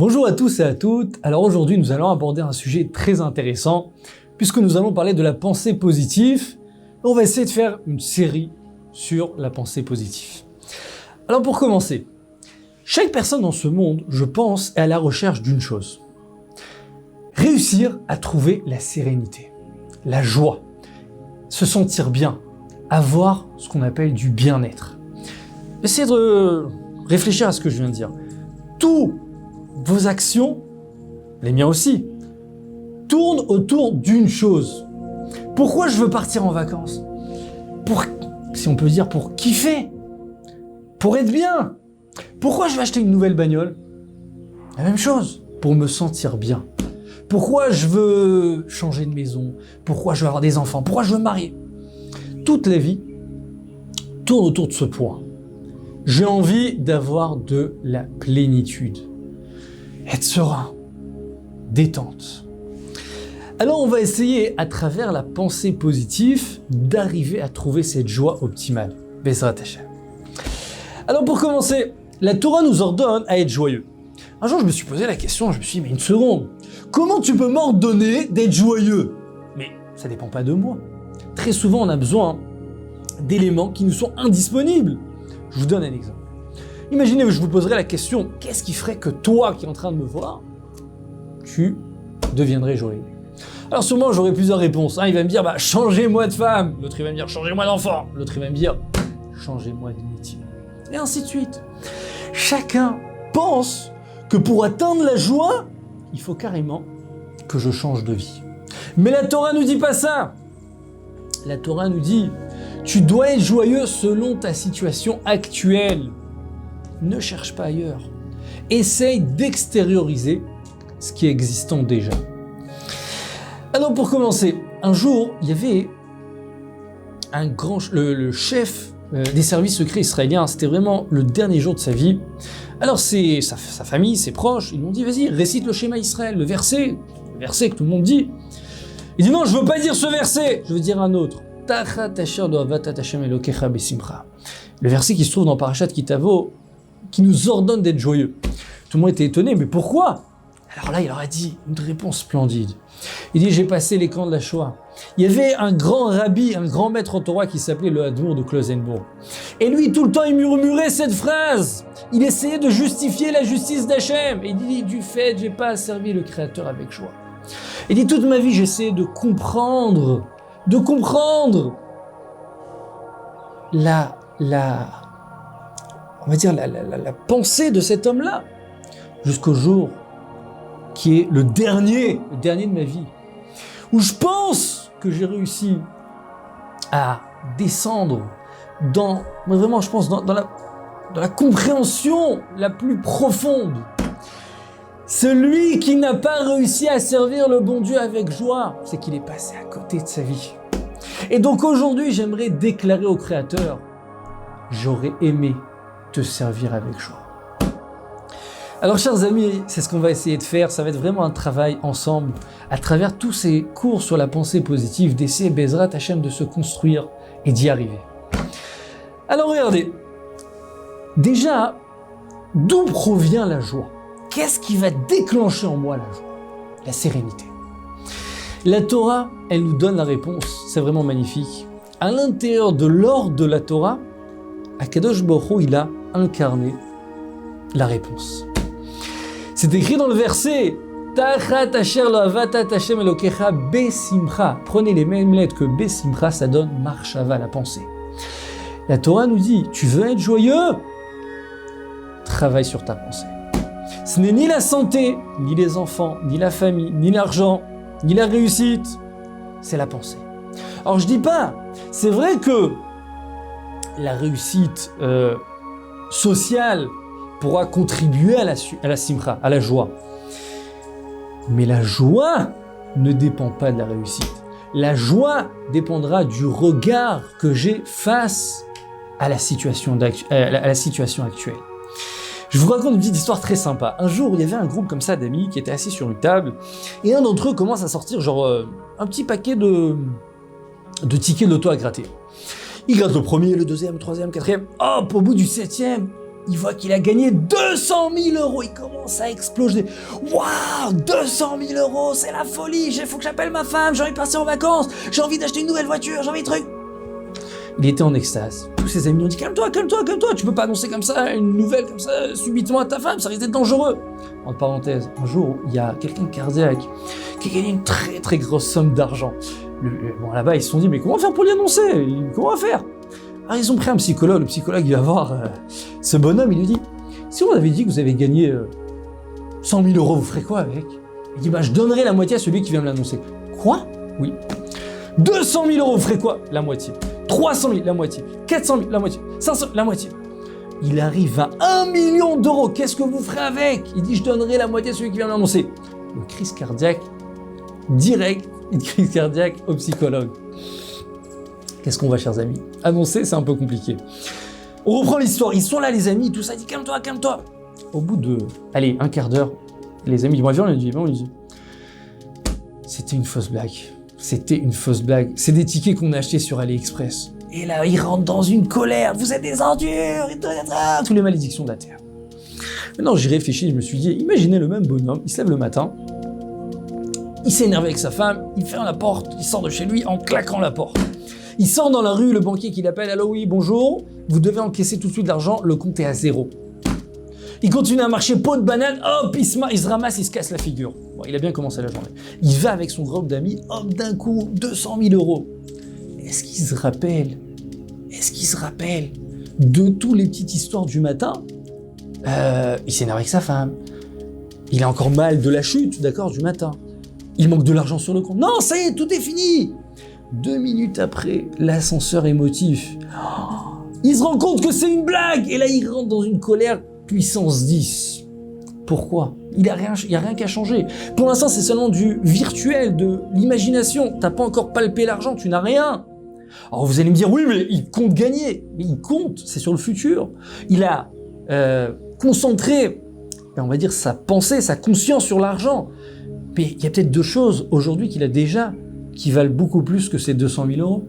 Bonjour à tous et à toutes. Alors aujourd'hui, nous allons aborder un sujet très intéressant puisque nous allons parler de la pensée positive. On va essayer de faire une série sur la pensée positive. Alors pour commencer, chaque personne dans ce monde, je pense, est à la recherche d'une chose. Réussir à trouver la sérénité, la joie, se sentir bien, avoir ce qu'on appelle du bien-être. Essayez de réfléchir à ce que je viens de dire. Tous vos actions, les miens aussi, tournent autour d'une chose. Pourquoi je veux partir en vacances? Pour, si on peut dire, pour kiffer, pour être bien. Pourquoi je vais acheter une nouvelle bagnole? La même chose, pour me sentir bien. Pourquoi je veux changer de maison? Pourquoi je veux avoir des enfants? Pourquoi je veux me marier? Toute la vie tourne autour de ce point. J'ai envie d'avoir de la plénitude. Être serein, détente. Alors on va essayer, à travers la pensée positive, d'arriver à trouver cette joie optimale. Bezrat Hashem. Alors pour commencer, la Torah nous ordonne à être joyeux. Un jour je me suis posé la question, je me suis dit, mais une seconde, comment tu peux m'ordonner d'être joyeux? Mais ça dépend pas de moi. Très souvent on a besoin d'éléments qui nous sont indisponibles. Je vous donne un exemple. Imaginez que je vous poserais la question, qu'est-ce qui ferait que toi qui es en train de me voir, tu deviendrais joyeux? Alors sûrement j'aurais plusieurs réponses. Un il va me dire, changez-moi de femme. L'autre il va me dire, changez-moi d'enfant. L'autre il va me dire, changez-moi de métier. Et ainsi de suite. Chacun pense que pour atteindre la joie, il faut carrément que je change de vie. Mais la Torah nous dit pas ça. La Torah nous dit, tu dois être joyeux selon ta situation actuelle. Ne cherche pas ailleurs. Essaye d'extérioriser ce qui est existant déjà. Alors pour commencer, un jour, il y avait le chef des services secrets israéliens, c'était vraiment le dernier jour de sa vie. Alors c'est sa famille, ses proches, ils lui ont dit, vas-y, récite le schéma Israël, le verset que tout le monde dit. Il dit, non, je veux pas dire ce verset, je veux dire un autre. Le verset qui se trouve dans Parashat Kitavo, qui nous ordonne d'être joyeux. Tout le monde était étonné, mais pourquoi? Alors là, il leur a dit une réponse splendide. Il dit, j'ai passé les camps de la Shoah. Il y avait un grand rabbi, un grand maître en Torah qui s'appelait le Hadmour de Klosenbourg. Et lui, tout le temps, il murmurait cette phrase. Il essayait de justifier la justice d'Hachem. Et il dit, du fait, j'ai pas servi le Créateur avec joie. Il dit, toute ma vie, j'essayais de comprendre on va dire la pensée de cet homme-là, jusqu'au jour qui est le dernier de ma vie, où je pense que j'ai réussi à descendre dans la compréhension la plus profonde. Celui qui n'a pas réussi à servir le bon Dieu avec joie, c'est qu'il est passé à côté de sa vie. Et donc aujourd'hui, j'aimerais déclarer au Créateur, j'aurais aimé te servir avec joie. Alors chers amis, c'est ce qu'on va essayer de faire, ça va être vraiment un travail ensemble, à travers tous ces cours sur la pensée positive, d'essayer Bezrat Hashem de se construire et d'y arriver. Alors regardez, déjà, d'où provient la joie? Qu'est-ce qui va déclencher en moi la joie? La sérénité. La Torah, elle nous donne la réponse, c'est vraiment magnifique. À l'intérieur de l'ordre de la Torah, Akadosh Baruch Hu, il a incarné la réponse. C'est écrit dans le verset Tachat asher lo avatat Hashem Elokecha besimcha. Prenez les mêmes lettres que besimcha, ça donne marshava, la pensée. La Torah nous dit, tu veux être joyeux? Travaille sur ta pensée. Ce n'est ni la santé, ni les enfants, ni la famille, ni l'argent, ni la réussite, c'est la pensée. Alors je dis pas, c'est vrai que la réussite sociale pourra contribuer à la simcha, à la joie. Mais la joie ne dépend pas de la réussite. La joie dépendra du regard que j'ai face à la situation actuelle. Je vous raconte une petite histoire très sympa. Un jour, il y avait un groupe comme ça d'amis qui étaient assis sur une table et un d'entre eux commence à sortir un petit paquet de tickets de loto à gratter. Il gratte le premier, le deuxième, le troisième, le quatrième. Hop, au bout du septième, il voit qu'il a gagné 200 000 euros. Il commence à exploser. Waouh, 200 000 euros, c'est la folie. Il faut que j'appelle ma femme, j'ai envie de partir en vacances, j'ai envie d'acheter une nouvelle voiture, j'ai envie de trucs. Il était en extase. Tous ses amis lui ont dit calme-toi, tu peux pas annoncer comme ça une nouvelle comme ça subitement à ta femme, ça risque d'être dangereux. Entre parenthèses, un jour, il y a quelqu'un de cardiaque qui a gagné une très très grosse somme d'argent. Bon, là-bas, ils se sont dit mais comment faire pour lui annoncer? Comment faire? Alors ils ont pris un psychologue, le psychologue il va voir ce bonhomme, il lui dit si on avait dit que vous avez gagné 100 000 euros, vous ferez quoi avec? Il dit bah je donnerai la moitié à celui qui vient me l'annoncer. Quoi? Oui. 200 000 euros, vous ferez quoi? La moitié. 300 000, la moitié. 400 000, la moitié. 500 000, la moitié. Il arrive à 1 million d'euros. Qu'est-ce que vous ferez avec? Il dit, je donnerai la moitié à celui qui vient l'annoncer. Une crise cardiaque, direct, une crise cardiaque au psychologue. Qu'est-ce qu'on va, chers amis? Annoncer, c'est un peu compliqué. On reprend l'histoire. Ils sont là, les amis, tout ça. Il dit, calme-toi. Au bout de, allez, un quart d'heure, les amis, viens, on lui dit, c'était une fausse blague. C'était une fausse blague. C'est des tickets qu'on a achetés sur AliExpress. Et là, il rentre dans une colère. Vous êtes des ordures, toutes les malédictions de la terre. Maintenant, j'y réfléchis, je me suis dit, imaginez le même bonhomme, il se lève le matin, il s'énerve avec sa femme, il ferme la porte, il sort de chez lui en claquant la porte. Il sort dans la rue, le banquier qui l'appelle, allô, oui, bonjour, vous devez encaisser tout de suite l'argent, le compte est à 0. Il continue à marcher, peau de banane, hop, il se ramasse, il se casse la figure. Bon, il a bien commencé la journée. Il va avec son groupe d'amis, hop, d'un coup, 200 000 euros. Est-ce qu'il se rappelle de toutes les petites histoires du matin? Il s'énerve avec sa femme. Il a encore mal de la chute, d'accord, du matin. Il manque de l'argent sur le compte. Non, ça y est, tout est fini. 2 minutes après, l'ascenseur émotif. Il se rend compte que c'est une blague. Et là, il rentre dans une colère puissance 10. Pourquoi? Il y a rien qu'à changer. Pour l'instant, c'est seulement du virtuel, de l'imagination. T'as pas encore palpé l'argent, tu n'as rien. Alors vous allez me dire, oui, mais il compte gagner. Mais il compte, c'est sur le futur. Il a concentré, on va dire, sa pensée, sa conscience sur l'argent. Mais il y a peut-être 2 choses aujourd'hui qu'il a déjà qui valent beaucoup plus que ces 200 000 euros.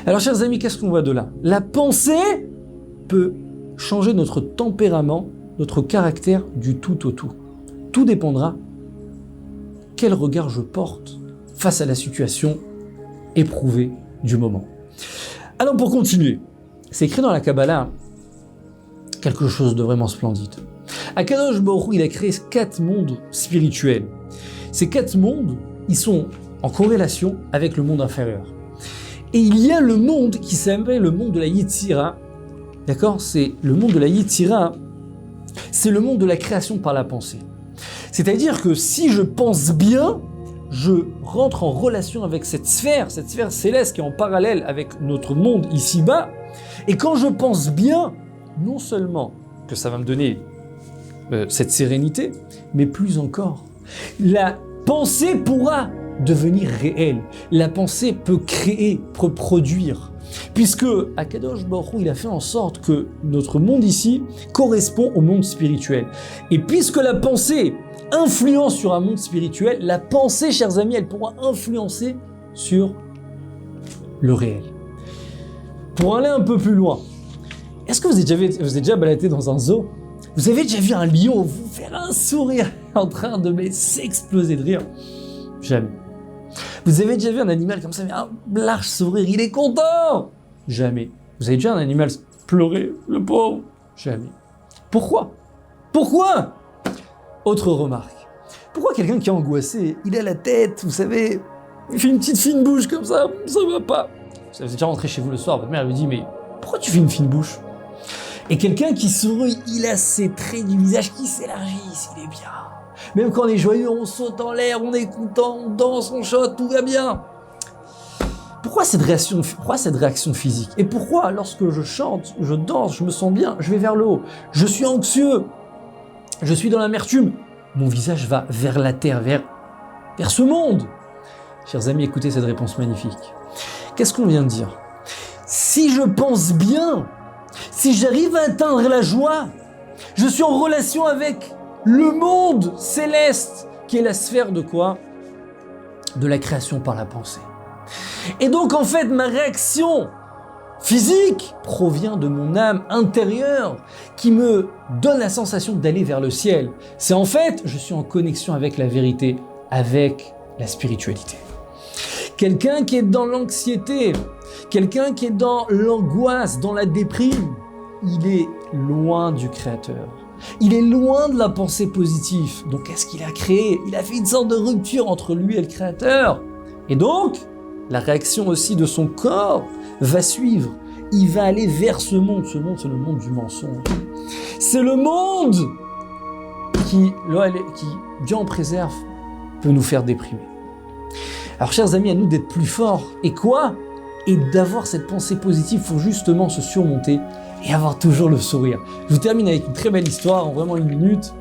Alors, chers amis, qu'est-ce qu'on voit de là? La pensée peut changer notre tempérament, notre caractère du tout au tout. Tout dépendra quel regard je porte face à la situation éprouvée du moment. Alors, pour continuer, c'est écrit dans la Kabbalah quelque chose de vraiment splendide. Akadosh Baruch Hu, il a créé 4 mondes spirituels. Ces 4 mondes, ils sont en corrélation avec le monde inférieur. Et il y a le monde qui s'appelle le monde de la Yetzira. D'accord? C'est le monde de la Yetzira, c'est le monde de la création par la pensée. C'est-à-dire que si je pense bien, je rentre en relation avec cette sphère céleste qui est en parallèle avec notre monde ici-bas. Et quand je pense bien, non seulement que ça va me donner cette sérénité, mais plus encore, la pensée pourra devenir réelle. La pensée peut créer, peut produire. Puisque Akadosh Baruch Hu, il a fait en sorte que notre monde ici correspond au monde spirituel. Et puisque la pensée influence sur un monde spirituel, la pensée, chers amis, elle pourra influencer sur le réel. Pour aller un peu plus loin, est-ce que vous êtes déjà baladé dans un zoo? Vous avez déjà vu un lion vous faire un sourire en train de s'exploser de rire? Jamais. Vous avez déjà vu un animal comme ça, mais un large sourire, il est content? Jamais. Vous avez déjà un animal pleurer, le pauvre? Jamais. Pourquoi? Autre remarque. Pourquoi quelqu'un qui est angoissé, il a la tête, vous savez, il fait une petite fine bouche comme ça va pas. Vous êtes déjà rentré chez vous le soir, votre mère lui dit, mais pourquoi tu fais une fine bouche? Et quelqu'un qui sourit, il a ses traits du visage qui s'élargissent, il est bien. Même quand on est joyeux, on saute en l'air, on est content, on danse, on chante, tout va bien. Pourquoi cette réaction physique? Et pourquoi, lorsque je chante, je danse, je me sens bien, je vais vers le haut? Je suis anxieux, je suis dans l'amertume. Mon visage va vers la terre, vers ce monde. Chers amis, écoutez cette réponse magnifique. Qu'est-ce qu'on vient de dire? Si je pense bien, si j'arrive à atteindre la joie, je suis en relation avec le monde céleste, qui est la sphère de quoi? De la création par la pensée. Et donc, en fait, ma réaction physique provient de mon âme intérieure qui me donne la sensation d'aller vers le ciel. C'est en fait, je suis en connexion avec la vérité, avec la spiritualité. Quelqu'un qui est dans l'anxiété, quelqu'un qui est dans l'angoisse, dans la déprime, il est loin du Créateur. Il est loin de la pensée positive. Donc qu'est-ce qu'il a créé? Il a fait une sorte de rupture entre lui et le Créateur. Et donc, la réaction aussi de son corps va suivre. Il va aller vers ce monde. Ce monde, c'est le monde du mensonge. C'est le monde qui, Dieu en préserve, peut nous faire déprimer. Alors, chers amis, à nous d'être plus forts. Et quoi? Et d'avoir cette pensée positive pour justement se surmonter et avoir toujours le sourire. Je vous termine avec une très belle histoire, en vraiment 1 minute.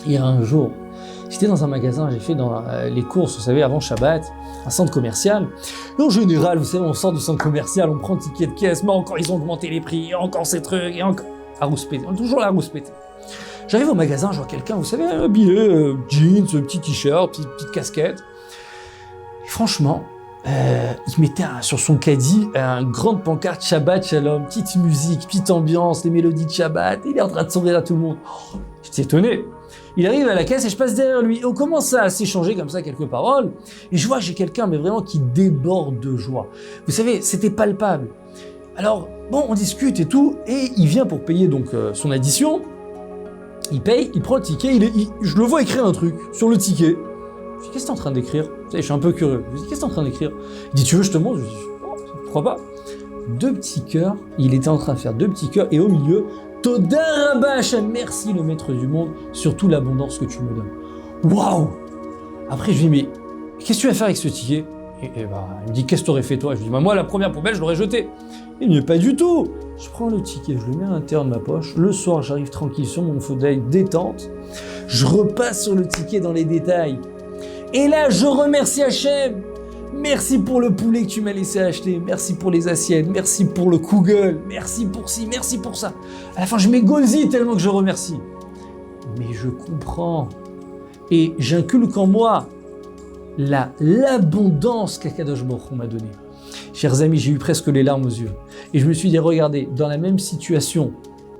Il y a un jour, j'étais dans un magasin, j'ai fait dans les courses, vous savez, avant Shabbat, un centre commercial. Et en général, vous savez, on sort du centre commercial, on prend le ticket de caisse, mais encore ils ont augmenté les prix, encore ces trucs, et encore... À rouspéter, on est toujours là à rouspéter. J'arrive au magasin, je vois quelqu'un, vous savez, habillé, jeans, petit t-shirt, petite casquette. Et franchement, il mettait sur son caddie une grande pancarte Shabbat Shalom, petite musique, petite ambiance, les mélodies de Shabbat, il est en train de sourire à tout le monde. Oh, j'étais étonné. Il arrive à la caisse et je passe derrière lui. Et on commence à s'échanger comme ça quelques paroles. Et je vois que j'ai quelqu'un, mais vraiment qui déborde de joie. Vous savez, c'était palpable. Alors, bon, on discute et tout, et il vient pour payer donc son addition. Il paye, il prend le ticket, je le vois écrire un truc sur le ticket. Je dis, qu'est-ce que t'es en train d'écrire? Vous savez, je suis un peu curieux. Je lui dis, qu'est-ce que t'es en train d'écrire? Il dit, tu veux, je te montre? Je lui dis, oh, pourquoi pas? 2 petits cœurs, il était en train de faire 2 petits cœurs, et au milieu, Toda Rabba Hashem, merci le maître du monde, sur toute l'abondance que tu me donnes. Waouh! Après, je lui dis, mais qu'est-ce que tu vas faire avec ce ticket? Et bah, il me dit, qu'est-ce que t'aurais fait toi? Je lui dis, bah, moi, la première poubelle, je l'aurais jetée. Il me dit, pas du tout! Je prends le ticket, je le mets à l'intérieur de ma poche. Le soir, j'arrive tranquille sur mon fauteuil, détente. Je repasse sur le ticket dans les détails. Et là, je remercie Hachem. Merci pour le poulet que tu m'as laissé acheter. Merci pour les assiettes. Merci pour le Kugel. Merci pour ci, merci pour ça. À la fin, je m'égosille tellement que je remercie. Mais je comprends. Et j'inculque en moi l'abondance qu'Akadosh Baruch Hu m'a donnée. Chers amis, j'ai eu presque les larmes aux yeux. Et je me suis dit, regardez, dans la même situation,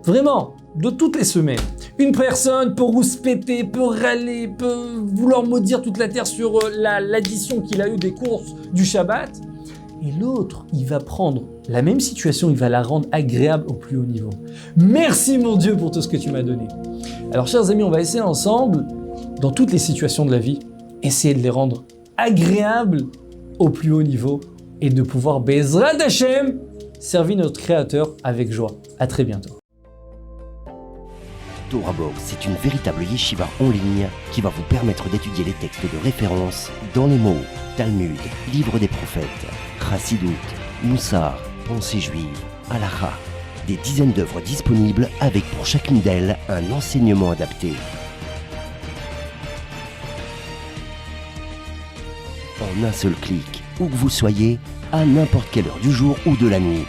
vraiment, de toutes les semaines, une personne peut rouspéter, peut râler, peut vouloir maudire toute la terre sur l'addition qu'il a eue des courses du Shabbat. Et l'autre, il va prendre la même situation, il va la rendre agréable au plus haut niveau. Merci mon Dieu pour tout ce que tu m'as donné. Alors chers amis, on va essayer ensemble, dans toutes les situations de la vie, essayer de les rendre agréables au plus haut niveau et de pouvoir, Bezrat Hashem, servir notre Créateur avec joie. À très bientôt. Torah Box, c'est une véritable yeshiva en ligne qui va vous permettre d'étudier les textes de référence dans les mots Talmud, Livre des prophètes, Chassidut, Moussar, Pensée juive, Halakha. Des dizaines d'œuvres disponibles avec pour chacune d'elles un enseignement adapté. En un seul clic, où que vous soyez, à n'importe quelle heure du jour ou de la nuit.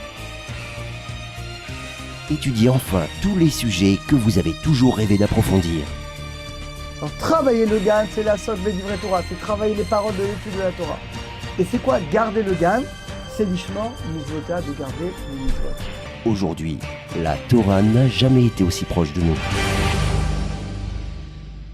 Étudiez enfin tous les sujets que vous avez toujours rêvé d'approfondir. Alors, travailler le GAN, c'est la sauce des livrets Torah, c'est travailler les paroles de l'étude de la Torah. Et c'est quoi garder le GAN? C'est l'ishma, mitzvota, de garder le mitzvot. Aujourd'hui, la Torah n'a jamais été aussi proche de nous.